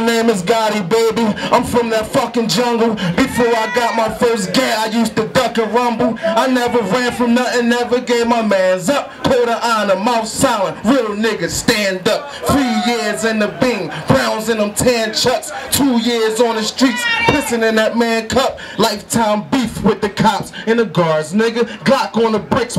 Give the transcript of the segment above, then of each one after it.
name is Gotti, baby. I'm from that fucking jungle. Before I got my first gat, I used to duck and rumble. I never ran from nothing, never gave my mans up. Code of honor, mouth silent, real niggas stand up. 3 years in the Bing, Browns in them tan chucks. 2 years on the streets, pissing in that man cup. Lifetime beef with the cops and the guards, nigga. Glock on the bricks,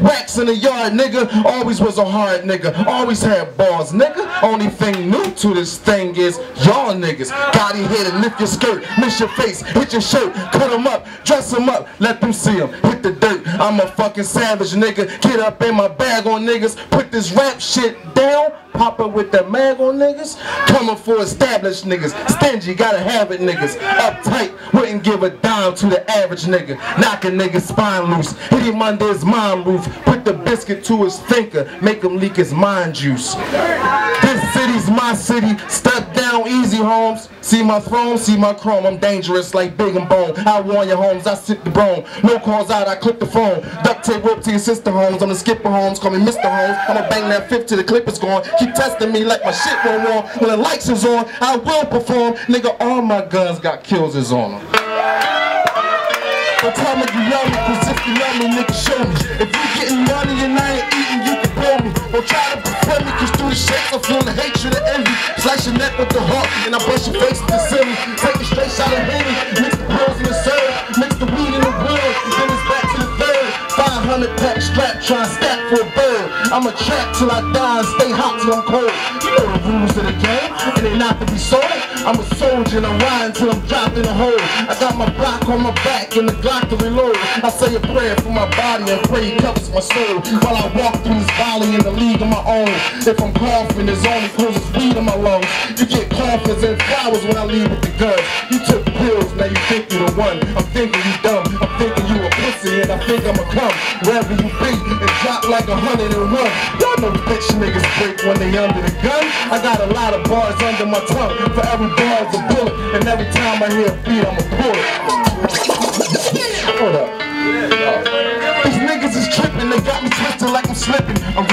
wax in the yard, nigga. Always was a hard nigga, always had balls, nigga. Only thing new to this thing is y'all niggas. Gotti here to lift your skirt, miss your face, hit your shirt, cut them up, dress them up, let them see them, hit the dirt. I'm a fucking savage, nigga. Get up in my bag on niggas, put this rap shit down, pop up with that mag on niggas. Coming for established niggas, stingy, gotta have it niggas. Uptight, wouldn't give a dime to the average nigga. Knock a nigga's spine loose, hit him under his mind roof, put the biscuit to his thinker, make him leak his mind juice. This city's my city, step down easy, homes. See my throne, see my chrome, I'm dangerous like Big and Bone. I warn your homes, I sip the bone. No calls out, I click the phone. Duct tape rope to your sister homes, I'm the skipper homes, call me Mr. Holmes. I'ma bang that fifth till the clip is gone. Keep testing me like my shit won't on. When the lights is on, I will perform. Nigga, all my guns got kills is on them. But tell me you love me, cause if you love me, nigga, show me. If you getting money and I ain't eating, you can blow me. Don't try to befriend me, cause through the shakes I feel the hatred and envy. Slice your neck with the heart, and I brush your face with the silly. Take it straight out of Henny, mix the pills in the syrup, mix the weed in the wood, then it's back to the third. 500 pack strap, try and stack for a bird. I'ma trap till I die and stay hot till I'm cold. You know the rules of the game, and they not to be sold. I'm a soldier and I'm riding till I'm dropped in a hole. I got my block on my back and the Glock to reload. I say a prayer for my body and pray he covers my soul. While I walk through this valley in the league of my own. If I'm coughing, it's only cause it's weed in my lungs. You get confidence and flowers when I leave with the guns. You took pills, now you think you the one. I'm thinking you dumb, I'm thinking you a pussy, and I think I'ma come wherever you be and drop like 101. Y'all know bitch niggas break when they under the gun. I got a lot of bars under my tongue. For every bar's a bullet, and every time I hear a beat, I'ma pull it. Hold up. These niggas is tripping, they got me twisted like I'm slipping. I'm